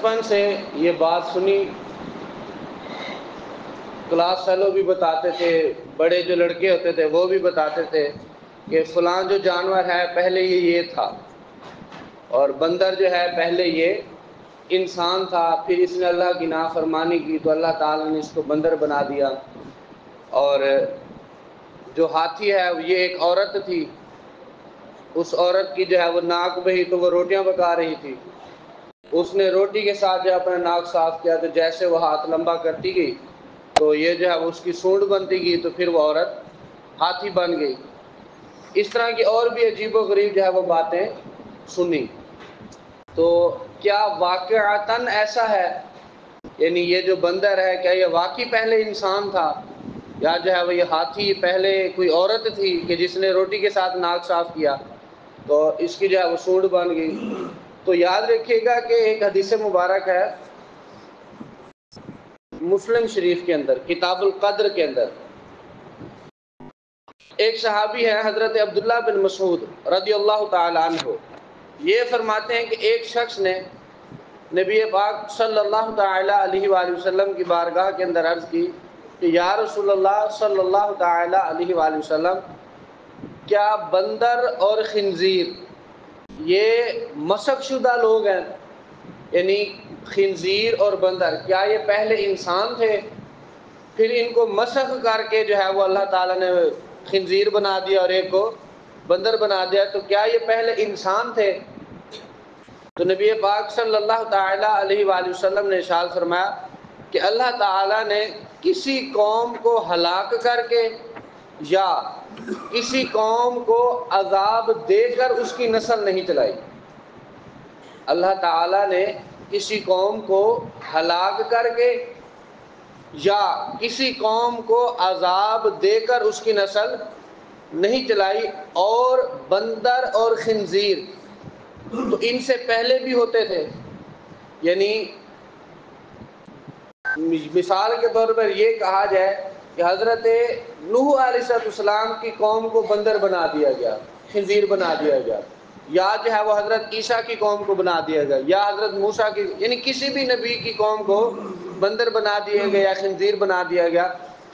بچپن سے یہ بات سنی، کلاس فیلو بھی بتاتے تھے، بڑے جو لڑکے ہوتے تھے وہ بھی بتاتے تھے کہ فلاں جو جانور ہے پہلے یہ تھا، اور بندر جو ہے پہلے یہ انسان تھا، پھر اس نے اللہ کی نافرمانی کی تو اللہ تعالیٰ نے اس کو بندر بنا دیا، اور جو ہاتھی ہے یہ ایک عورت تھی، اس عورت کی جو ہے وہ ناک بہی تو وہ روٹیاں پکا رہی تھی، اس نے روٹی کے ساتھ جو اپنا ناک صاف کیا تو جیسے وہ ہاتھ لمبا کرتی گئی تو یہ جو ہے اس کی سونڈ بنتی گئی تو پھر وہ عورت ہاتھی بن گئی۔ اس طرح کی اور بھی عجیب و غریب جو ہے وہ باتیں سنی۔ تو کیا واقعتاً ایسا ہے، یعنی یہ جو بندر ہے کیا یہ واقعی پہلے انسان تھا، یا جو ہے وہ یہ ہاتھی پہلے کوئی عورت تھی کہ جس نے روٹی کے ساتھ ناک صاف کیا تو اس کی جو ہے وہ سونڈ بن گئی؟ تو یاد رکھیے گا کہ ایک حدیث مبارک ہے مسلم شریف کے اندر کتاب القدر کے اندر، ایک صحابی ہے حضرت عبداللہ بن مسعود رضی اللہ تعالی عنہ، یہ فرماتے ہیں کہ ایک شخص نے نبی پاک صلی اللہ تعالی علیہ وآلہ وسلم کی بارگاہ کے اندر عرض کی کہ یا رسول اللہ صلی اللہ تعالی علیہ وآلہ وسلم، کیا بندر اور خنزیر یہ مسخ شدہ لوگ ہیں؟ یعنی خنزیر اور بندر کیا یہ پہلے انسان تھے، پھر ان کو مسخ کر کے جو ہے وہ اللہ تعالیٰ نے خنزیر بنا دیا اور ایک کو بندر بنا دیا، تو کیا یہ پہلے انسان تھے؟ تو نبی پاک صلی اللہ تعالی علیہ وآلہ وسلم نے ارشاد فرمایا کہ اللہ تعالیٰ نے کسی قوم کو ہلاک کر کے یا کسی قوم کو عذاب دے کر اس کی نسل نہیں چلائی۔ اللہ تعالیٰ نے کسی قوم کو ہلاک کر کے یا کسی قوم کو عذاب دے کر اس کی نسل نہیں چلائی، اور بندر اور خنزیر تو ان سے پہلے بھی ہوتے تھے، یعنی مثال کے طور پر یہ کہا جائے کہ حضرت نوح علیہ السلام کی قوم کو بندر بنا دیا گیا، خنزیر بنا دیا گیا، یا جو ہے وہ حضرت عیسیٰ کی قوم کو بنا دیا گیا، یا حضرت موسیٰ کی، یعنی کسی بھی نبی کی قوم کو بندر بنا دیا گیا یا خنزیر بنا دیا گیا،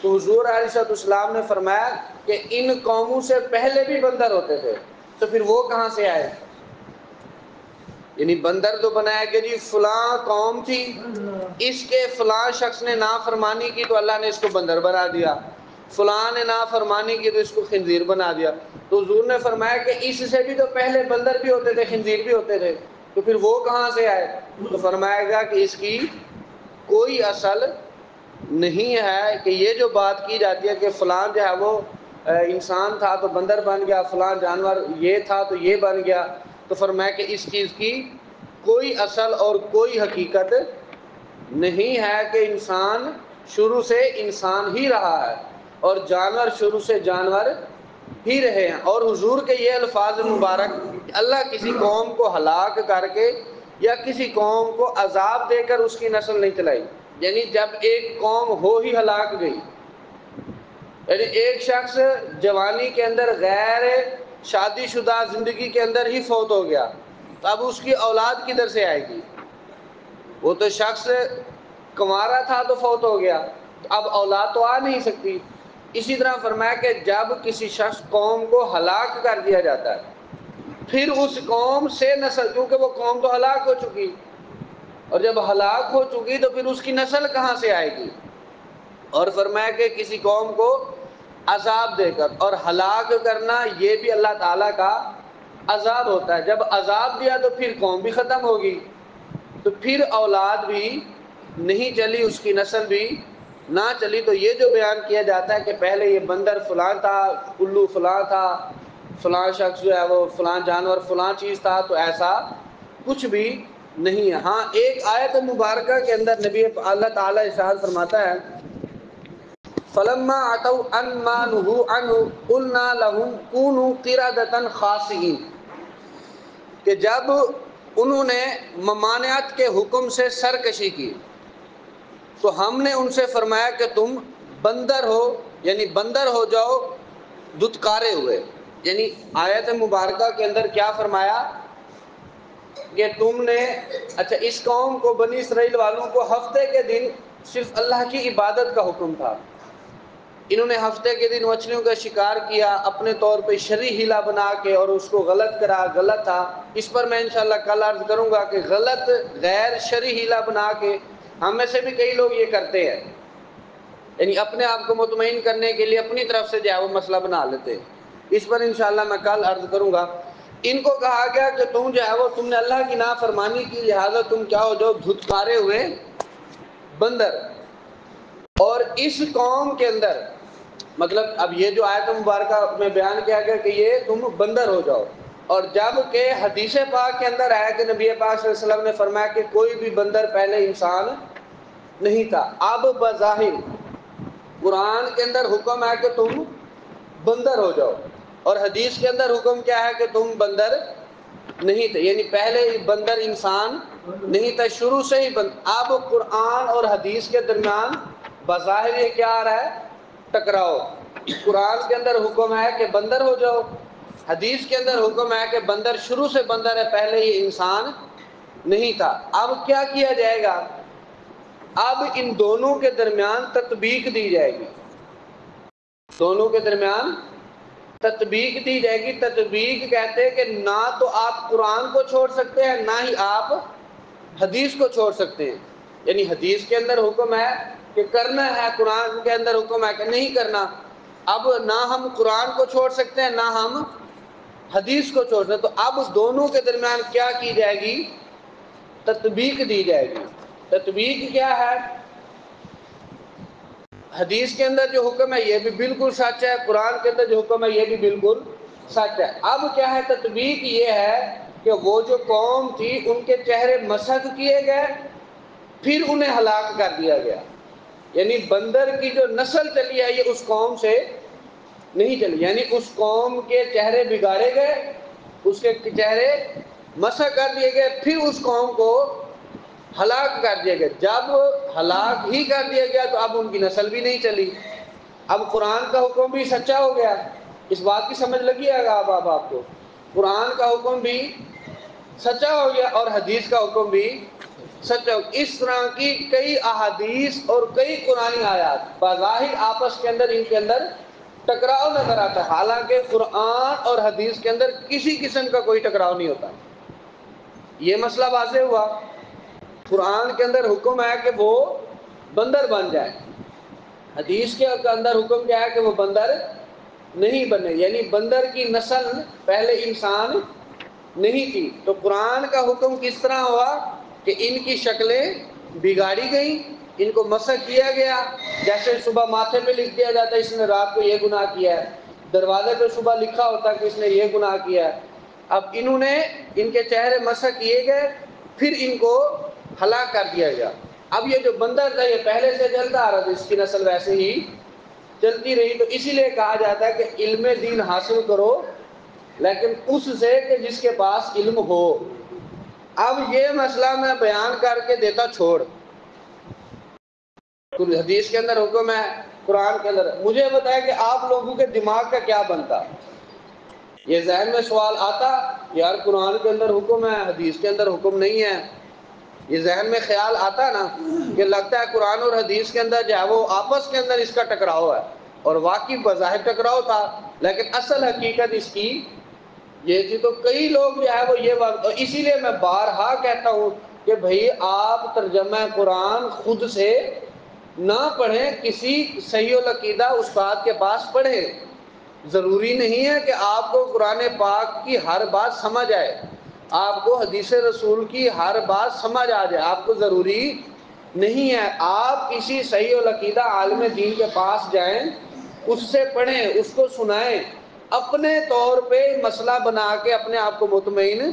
تو حضور علیہ السلام نے فرمایا کہ ان قوموں سے پہلے بھی بندر ہوتے تھے، تو پھر وہ کہاں سے آئے؟ یعنی بندر تو بنایا کہ جی فلاں قوم تھی، اس کے فلاں شخص نے نافرمانی کی تو اللہ نے اس کو بندر بنا دیا، فلاں نے نافرمانی کی تو اس کو خنزیر بنا دیا، تو حضور نے فرمایا کہ اس سے بھی تو پہلے بندر بھی ہوتے تھے، خنزیر بھی ہوتے تھے، تو پھر وہ کہاں سے آئے؟ تو فرمایا گیا کہ اس کی کوئی اصل نہیں ہے، کہ یہ جو بات کی جاتی ہے کہ فلاں جو ہے وہ انسان تھا تو بندر بن گیا، فلاں جانور یہ تھا تو یہ بن گیا، تو فرمایا کہ اس چیز کی کوئی اصل اور کوئی حقیقت نہیں ہے، کہ انسان شروع سے انسان ہی رہا ہے اور جانور شروع سے جانور ہی رہے ہیں۔ اور حضور کے یہ الفاظ مبارک کہ اللہ کسی قوم کو ہلاک کر کے یا کسی قوم کو عذاب دے کر اس کی نسل نہیں چلائی، یعنی جب ایک قوم ہو ہی ہلاک گئی، یعنی ایک شخص جوانی کے اندر غیر شادی شدہ زندگی کے اندر ہی فوت ہو گیا تو اب اس کی اولاد کدھر سے آئے گی؟ وہ تو شخص کنوارا تھا تو فوت ہو گیا، تو اب اولاد تو آ نہیں سکتی۔ اسی طرح فرمایا کہ جب کسی شخص قوم کو ہلاک کر دیا جاتا ہے پھر اس قوم سے نسل، کیونکہ وہ قوم تو ہلاک ہو چکی، اور جب ہلاک ہو چکی تو پھر اس کی نسل کہاں سے آئے گی؟ اور فرمایا کہ کسی قوم کو عذاب دے کر، اور ہلاک کرنا یہ بھی اللہ تعالیٰ کا عذاب ہوتا ہے، جب عذاب دیا تو پھر قوم بھی ختم ہوگی، تو پھر اولاد بھی نہیں چلی، اس کی نسل بھی نہ چلی۔ تو یہ جو بیان کیا جاتا ہے کہ پہلے یہ بندر فلاں تھا، الو فلاں تھا، فلاں شخص جو ہے وہ فلاں جانور فلاں چیز تھا، تو ایسا کچھ بھی نہیں ہے۔ ہاں ایک آیت مبارکہ کے اندر نبی اللہ تعالیٰ ارشاد فرماتا ہے فَلَمَّا عَتَوْا عَن مَّا نُهُوا عَنْهُ قُلْنَا لَهُمْ كُونُوا قِرَدَةً خَاسِئِينَ، کہ جب انہوں نے ممانعت کے حکم سے سرکشی کی تو ہم نے ان سے فرمایا کہ تم بندر ہو، یعنی بندر ہو جاؤ دتکارے ہوئے۔ یعنی آیت مبارکہ کے اندر کیا فرمایا کہ تم نے اچھا اس قوم کو بنی اسرائیل والوں کو ہفتے کے دن صرف اللہ کی عبادت کا حکم تھا، انہوں نے ہفتے کے دن مچھلیوں کا شکار کیا اپنے طور پہ شرعی ہیلا بنا کے اور اس کو غلط کرا، غلط تھا۔ اس پر میں انشاءاللہ کل عرض کروں گا کہ غلط غیر شرعی ہیلا بنا کے ہم میں سے بھی کئی لوگ یہ کرتے ہیں، یعنی اپنے آپ کو مطمئن کرنے کے لیے اپنی طرف سے جو ہے وہ مسئلہ بنا لیتے ہیں۔ اس پر انشاءاللہ میں کل عرض کروں گا۔ ان کو کہا گیا کہ تم جو ہے وہ تم نے اللہ کی نافرمانی کی، لہذا تم کیا ہو جاؤ دھت مارے ہوئے بندر۔ اور اس قوم کے اندر مطلب اب یہ جو آیت مبارکہ میں بیان کیا گیا کہ یہ تم بندر ہو جاؤ، اور جب کہ حدیث پاک کے اندر آیا کہ نبی پاک صلی اللہ علیہ وسلم نے فرمایا کہ کوئی بھی بندر پہلے انسان نہیں تھا، اب بظاہر قرآن کے اندر حکم ہے کہ تم بندر ہو جاؤ، اور حدیث کے اندر حکم کیا ہے کہ تم بندر نہیں تھے، یعنی پہلے بندر انسان نہیں تھا، شروع سے ہی اب قرآن اور حدیث کے درمیان بظاہر یہ کیا آ رہا ہے؟ ٹکراؤ۔ قرآن کے اندر حکم ہے کہ بندر ہو جاؤ، حدیث کے اندر حکم ہے کہ بندر شروع سے بندر ہے، پہلے ہی انسان نہیں تھا۔ اب کیا کیا جائے گا؟ اب ان دونوں کے درمیان تطبیق دی جائے گی، دونوں کے درمیان تطبیق دی جائے گی۔ تطبیق کہتے ہیں کہ نہ تو آپ قرآن کو چھوڑ سکتے ہیں، نہ ہی آپ حدیث کو چھوڑ سکتے ہیں، یعنی حدیث کے اندر حکم ہے کہ کرنا ہے، قرآن کے اندر حکم ہے کہ نہیں کرنا۔ اب نہ ہم قرآن کو چھوڑ سکتے ہیں، نہ ہم حدیث کو چھوڑ سکتے ہیں، تو اب دونوں کے درمیان کیا کی جائے گی؟ تطبیق دی جائے گی۔ تطبیق کیا ہے؟ حدیث کے اندر جو حکم ہے یہ بھی بالکل سچ ہے، قرآن کے اندر جو حکم ہے یہ بھی بالکل سچ ہے۔ اب کیا ہے؟ تطبیق یہ ہے کہ وہ جو قوم تھی ان کے چہرے مسخ کیے گئے، پھر انہیں ہلاک کر دیا گیا، یعنی بندر کی جو نسل چلی ہے یہ اس قوم سے نہیں چلی، یعنی اس قوم کے چہرے بگاڑے گئے، اس کے چہرے مسخ کر دیے گئے، پھر اس قوم کو ہلاک کر دیا گیا۔ جب ہلاک ہی کر دیا گیا تو اب ان کی نسل بھی نہیں چلی، اب قرآن کا حکم بھی سچا ہو گیا۔ اس بات کی سمجھ لگی ہے گا اب آپ کو؟ قرآن کا حکم بھی سچا ہو گیا اور حدیث کا حکم بھی سچا ہو گیا۔ اس طرح کی کئی احادیث اور کئی قرآنی آیات بظاہر آپس کے اندر ان کے اندر ٹکراؤ نظر آتا ہے، حالانکہ قرآن اور حدیث کے اندر کسی قسم کا کوئی ٹکراؤ نہیں ہوتا۔ یہ مسئلہ واضح ہوا۔ قرآن کے اندر حکم ہے کہ وہ بندر بن جائے، حدیث کے اندر حکم کیا ہے کہ وہ بندر نہیں بنے، یعنی بندر کی نسل پہلے انسان نہیں تھی۔ تو قرآن کا حکم کس طرح ہوا کہ ان کی شکلیں بگاڑی گئیں، ان کو مسخ کیا گیا، جیسے صبح ماتھے پہ لکھ دیا جاتا ہے اس نے رات کو یہ گناہ کیا ہے، دروازے پہ صبح لکھا ہوتا ہے کہ اس نے یہ گناہ کیا ہے۔ اب انہوں نے ان کے چہرے مسخ کیے گئے، پھر ان کو ہلاک کر دیا گیا۔ اب یہ جو بندر تھا یہ پہلے سے چلتا آ رہا تھا، اس کی نسل ویسے ہی چلتی رہی، تو اسی لیے کہا جاتا ہے کہ علم دین حاصل کرو لیکن اس سے کہ جس کے پاس علم ہو۔ اب یہ مسئلہ میں بیان کر کے دیتا چھوڑ، حدیث کے اندر حکم ہے، قرآن کے اندر، مجھے بتایا کہ آپ لوگوں کے دماغ کا کیا بنتا؟ یہ ذہن میں سوال آتا یار قرآن کے اندر حکم ہے حدیث کے اندر حکم نہیں ہے، یہ ذہن میں خیال آتا نا کہ لگتا ہے قرآن اور حدیث کے اندر جو ہے وہ آپس کے اندر اس کا ٹکراؤ ہے، اور واقعی بظاہر ٹکراؤ تھا لیکن اصل حقیقت اس کی یہ تھی۔ تو کئی لوگ جو ہے وہ یہ وقت، اسی لیے میں بارہا کہتا ہوں کہ بھئی آپ ترجمہ قرآن خود سے نہ پڑھیں، کسی صحیح العقیدہ استاد کے پاس پڑھیں۔ ضروری نہیں ہے کہ آپ کو قرآن پاک کی ہر بات سمجھ آئے، آپ کو حدیث رسول کی ہر بات سمجھ آ جائے، آپ کو ضروری نہیں ہے۔ آپ کسی صحیح العقیدہ عالم دین کے پاس جائیں، اس سے پڑھیں، اس کو سنائیں، اپنے طور پہ مسئلہ بنا کے اپنے آپ کو مطمئن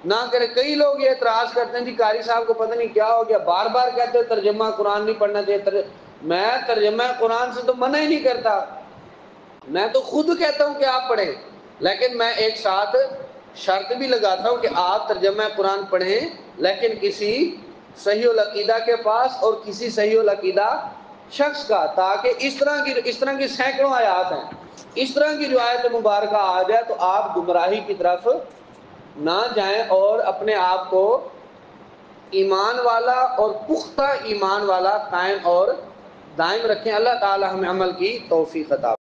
نہ کرے۔ کئی لوگ یہ اعتراض کرتے ہیں جی قاری صاحب کو پتہ نہیں کیا ہو گیا، بار بار کہتے ہیں ترجمہ قرآن نہیں پڑھنا چاہیے۔ میں ترجمہ قرآن سے تو منع ہی نہیں کرتا، میں تو خود کہتا ہوں کہ آپ پڑھیں، لیکن میں ایک ساتھ شرط بھی لگاتا ہوں کہ آپ ترجمہ قرآن پڑھیں لیکن کسی صحیح العقیدہ کے پاس اور کسی صحیح العقیدہ شخص کا، تاکہ اس طرح کی سینکڑوں آیات ہیں، اس طرح کی جو آیت مبارکہ آ جائے تو آپ گمراہی کی طرف نہ جائیں اور اپنے آپ کو ایمان والا اور پختہ ایمان والا قائم اور دائم رکھیں۔ اللہ تعالی ہمیں عمل کی توفیق عطا